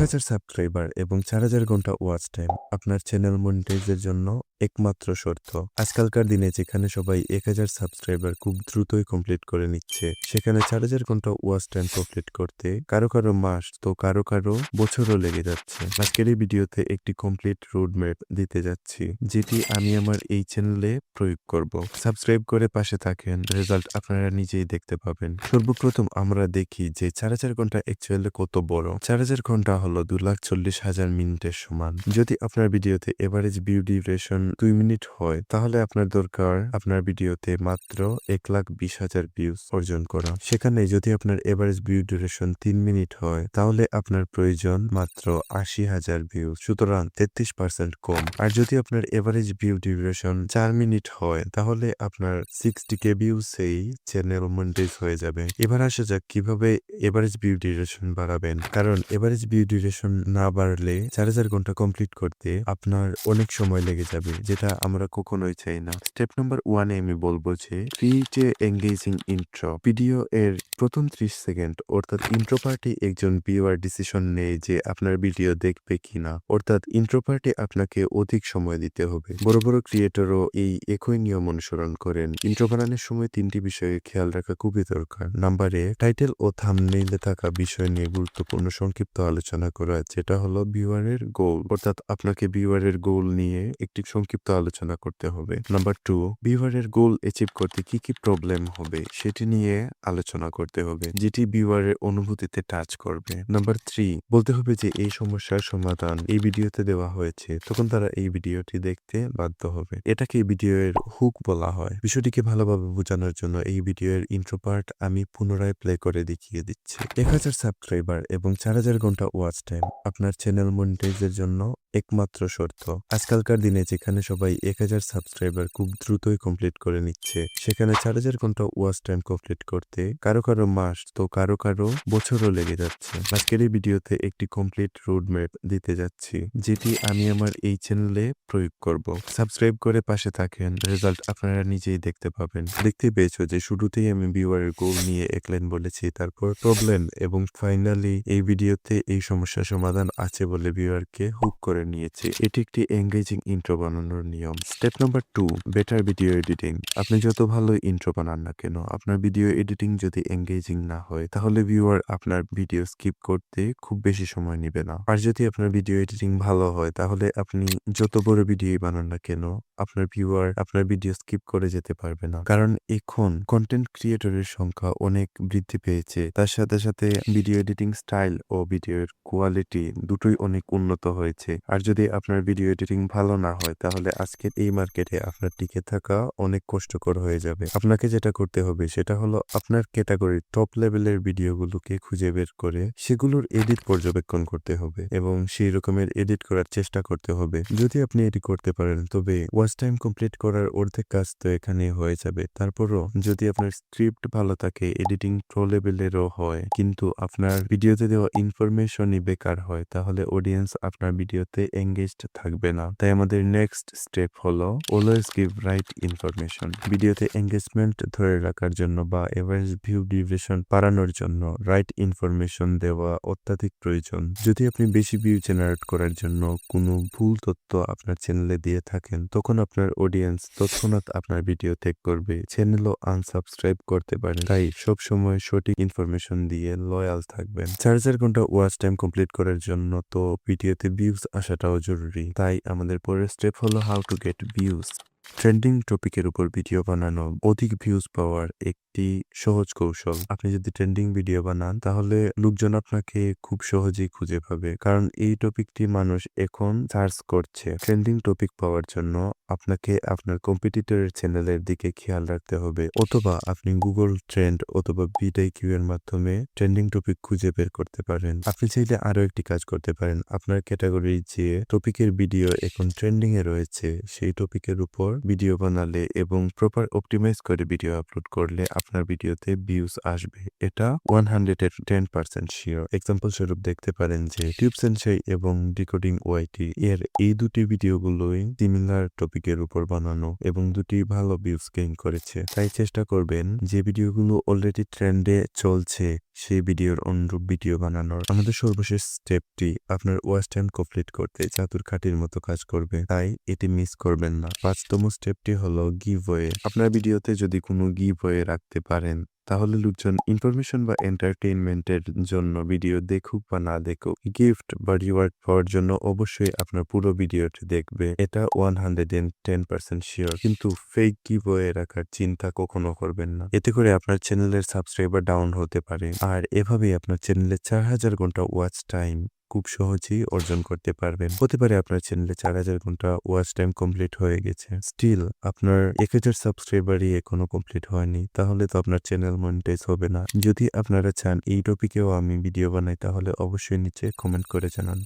1000 subscriber এবং 4000 ঘন্টা watch time আপনার চ্যানেল মনিটাইজের জন্য একমাত্র শর্ত। আজকালকার দিনে যেখানে সবাই 1000 সাবস্ক্রাইবার খুব দ্রুতই কমপ্লিট করে নিচ্ছে, সেখানে 4000 ঘন্টা ওয়াচ টাইম কমপ্লিট করতে কারো কারো মাস তো কারো কারো বছরও লেগে যাচ্ছে। আজকের এই ভিডিওতে একটি কমপ্লিট রোডম্যাপ দিতে যাচ্ছি, যেটি আমি আমার এই চ্যানেলে প্রয়োগ করব। সাবস্ক্রাইব করে পাশে থাকেন, রেজাল্ট আপনারা নিজেই দেখতে পাবেন। সর্বপ্রথম আমরা দেখি যে 4000 ঘন্টা অ্যাকচুয়ালি কত বড়। 4000 ঘন্টা হলো 2,40,000 মিনিটের সমান। যদি আপনার ভিডিওতে এভারেজ ভিউ ডিউরেশন 2 মিনিট হয়, তাহলে আপনার দরকার আপনার ভিডিওতে মাত্র 1,20,000 ভিউজ অর্জন করা। সেখানে যদি আপনার এভারেজ ভিউ ডিউরেশন 3 মিনিট হয়, তাহলে আপনার প্রয়োজন মাত্র 80,000 ভিউজ, সুতরাং 33% কম। আর যদি আপনার এভারেজ ভিউ ডিউরেশন 4 মিনিট হয়, তাহলে আপনার 60K ভিউসেই চ্যানেল মনিটাইজ হয়ে যাবে। এবার আসা যাক কিভাবে এভারেজ ভিউ ডিউরেশন বাড়াবেন। কারণ এভারেজ ভিউ ডিউরেশন না বাড়লে 4000 ঘন্টা কমপ্লিট করতে আপনার অনেক সময় লেগে যাবে, যেটা আমরা কখনোই চাই না। স্টেপ নাম্বার 1 এ আমি বলবো যে create a engaging intro. Video এর প্রথম 30 সেকেন্ড অর্থাৎ ইন্ট্রো পার্টে একজন ভিউয়ার ডিসিশন নেয় যে আপনার ভিডিও দেখবে কিনা, অর্থাৎ ইন্ট্রো পার্টে আপনাকে অধিক সময় দিতে হবে। বড় বড় ক্রিয়েটরও এই একই নিয়ম অনুসরণ করেন। ইন্ট্রো বানানোর সময় 3টি বিষয়ে খেয়াল রাখা খুবই দরকার। নাম্বারে টাইটেল ও থাম্বনেইলে থাকা বিষয় নিয়ে গুরুত্বপূর্ণ সংক্ষিপ্ত আলোচনা করা, যেটা হলো ভিউয়ারের গোল, অর্থাৎ আপনাকে ভিউয়ারের গোল নিয়ে একটি সংক্ষিপ্ত আলোচনা করতে হবে। নাম্বার 2, ভিউয়ারের গোল অ্যাচিভ করতে কি কি প্রবলেম হবে সেটি নিয়ে আলোচনা করতে হবে, যেটি ভিউয়ারের অনুভূতিতে টাচ করবে। নাম্বার 3, বলতে হবে যে এই সমস্যার সমাধান এই ভিডিওতে দেওয়া হয়েছে, তখন তারা এই ভিডিওটি দেখতে বাধ্য হবে। এটাকে ভিডিওর হুক বলা হয়। বিষয়টিকে ভালোভাবে বোঝানোর জন্য এই ভিডিওর ইন্ট্রো পার্ট আমি পুনরায় প্লে করে দেখিয়ে দিচ্ছি। 1000 সাবস্ক্রাইবার এবং 4000 ঘন্টা ওয়াচ টাইম আপনার চ্যানেল মনিটাইজের জন্য একমাত্র শর্ত। আজকালকার দিনে যেখানে সবাই 1000 সাবস্ক্রাইবার খুব দ্রুতই কমপ্লিট করে নিচ্ছে, সেখানে 4000 ঘন্টা ওয়াচ টাইম কমপ্লিট করতে কারো কারো মাস তো কারো কারো বছরও লেগে যাচ্ছে। আজকের এই ভিডিওতে একটি কমপ্লিট রোডম্যাপ দিতে যাচ্ছি, যেটি আমি আমার এই চ্যানেলে প্রয়োগ করব। সাবস্ক্রাইব করে পাশে থাকেন, রেজাল্ট আপনারা নিজেই দেখতে পাবেন। দেখতে পেয়েছো যে শুরুতেই আমি ভিউয়ারের গোল নিয়ে এক লাইন বলেছি, তারপর প্রবলেম, এবং ফাইনালি এই ভিডিওতে এই সমস্যার সমাধান আছে বলে ভিউয়ারকে হুক করে নিয়েছে। এটি একটি এঙ্গেজিং ইন্ট্রো বানানোর নিয়ম। Step number 2, better video editing. আপনি যত ভালো ইন্ট্রো বানান না কেন, আপনার ভিডিও এডিটিং যদি এঙ্গেজিং না হয়, তাহলে ভিউয়ার আপনার ভিডিও স্কিপ করতে খুব বেশি সময় নেবে না। আর যদি আপনার ভিডিও এডিটিং ভালো হয়, তাহলে আপনি যত বড় ভিডিও বানান না কেন, আপনার ভিউয়ার আপনার ভিডিও স্কিপ করে যেতে পারবে না। কারণ এখন কন্টেন্ট ক্রিয়েটরের সংখ্যা অনেক বৃদ্ধি পেয়েছে, তার সাথে সাথে ভিডিও এডিটিং স্টাইল ও ভিডিওর কোয়ালিটি দুটোই অনেক উন্নত হয়েছে। আর যদি আপনার ভিডিও এডিটিং ভালো না হয়, তাহলে আজকের এই মার্কেটে আপনার টিকে থাকা অনেক কষ্টকর হয়ে যাবে। আপনাকে যেটা করতে হবে সেটা হলো আপনার ক্যাটাগরির টপ লেভেলের ভিডিওগুলোকে খুঁজে বের করে সেগুলোর এডিট পর্যবেক্ষণ করতে হবে এবং সেই রকমের এডিট করার চেষ্টা করতে হবে। যদি আপনি এটি করতে পারেন, তবে ওয়াচ টাইম কমপ্লিট করার অর্ধেক কাজ তো এখানে হয়ে যাবে। তারপরও যদি আপনার স্ক্রিপ্ট ভালো থাকে, এডিটিং প্রো লেভেলেরও হয়, কিন্তু আপনার ভিডিওতে দেওয়া ইনফরমেশনই বেকার হয়, তাহলে অডিয়েন্স আপনার ভিডিওতে এঙ্গেজড থাকবে না। তাই আমাদের নেক্সট স্টেপ হলো অলওয়েজ গিভ রাইট ইনফরমেশন। ভিডিওতে এঙ্গেজমেন্ট ধরে রাখার জন্য বা এভারেজ ভিউ ডিউরেশন বাড়ানোর জন্য রাইট ইনফরমেশন দেওয়া অত্যাধিক প্রয়োজন। যদি আপনি বেশি ভিউ জেনারেট করার জন্য কোনো ভুল তথ্য আপনার চ্যানেলে দিয়ে থাকেন, তখন আপনার অডিয়েন্স তৎক্ষণাৎ আপনার ভিডিও ত্যাগ করবে, চ্যানেলও আনসাবস্ক্রাইব করতে পারেন। তাই সবসময় সঠিক ইনফরমেশন দিয়ে লয়াল থাকবেন। 4000 ঘন্টা ওয়াচ টাইম কমপ্লিট করার জন্য তো ভিডিওতে ভিউজ আসাটাও জরুরি। তাই আমাদের পরের স্টেপ হলো how to get views. Trending টপিকের উপর ভিডিও বানানো অধিক ভিউজ পাওয়ার একটি সহজ কৌশল। আপনি যদি ট্রেন্ডিং ভিডিও বানান, তাহলে লোকজন আপনাকে খুব সহজেই খুঁজে পাবে, কারণ এই টপিকটি মানুষ এখন সার্চ করছে। ট্রেন্ডিং টপিক পাওয়ার জন্য আপনাকে আপনার কম্পিটিটরের চ্যানেলের দিকে খেয়াল রাখতে হবে, অথবা আপনি গুগল ট্রেন্ড অথবা ভিডিকিউ এর মাধ্যমে ট্রেন্ডিং টপিক খুঁজে বের করতে পারেন। আপনি চাইলে আরো একটি কাজ করতে পারেন। আপনার ক্যাটাগরি যে টপিকের ভিডিও এখন ট্রেন্ডিং এ রয়েছে, সেই টপিকের উপর ভিডিও বানালে এবং প্রপার অপটিমাইজ করে ভিডিও আপলোড করলে আপনার ভিডিওতে ভিউজ আসবে। এটা 110% শিওর। এক্সাম্পল স্বরূপ দেখতে পারেন যে টিউব সেনসাই এবং ডিকোডিং ওয়াইটি এর এই দুটি ভিডিওগুলোই সিমিলার টপিকের উপর বানানো এবং দুটি ভালো ভিউজ গেইন করেছে। তাই চেষ্টা করবেন যে ভিডিওগুলো অলরেডি ট্রেন্ডে চলছে সেই ভিডিওর অনুরূপ ভিডিও বানানোর। আমাদের সর্বশেষ স্টেপটি আপনার ওয়াচ টাইম কমপ্লিট করতে চাতুরখাটির মতো কাজ করবে, তাই এটি মিস করবেন না। ৫তম স্টেপটি হলো গিভওয়ে। আপনার ভিডিওতে যদি কোনো গিভওয়ে রাখতে পারেন তাহলে লোকজন ইনফরমেশন বা এন্টারটেইনমেন্টের জন্য ভিডিও দেখুক বা না দেখুক, গিফট বা রিওয়ার্ড পাওয়ার জন্য অবশ্যই আপনার পুরো ভিডিওটি দেখবে। এটা 110% শিওর। কিন্তু ফেক গিভওয়ে রাখার চিন্তা কখনো করবেন না। এতে করে আপনার চ্যানেলের সাবস্ক্রাইবার ডাউন হতে পারে। আর এভাবেই আপনার চ্যানেলে ৪,০০০ ঘন্টা ওয়াচ টাইম খুব সহজেই অর্জন করতে পারবেন। হতে পারে আপনার চ্যানেলে ৪,০০০ ঘন্টা ওয়াচ টাইম কমপ্লিট হয়ে গেছে, স্টিল আপনার ১,০০০ সাবস্ক্রাইবারই এখনো কমপ্লিট হয়নি, তাহলে তো আপনার চ্যানেল মনিটাইজ হবে না। যদি আপনারা চান এই টপিকেও আমি ভিডিও বানাই তাহলে অবশ্যই নিচে কমেন্ট করে জানান।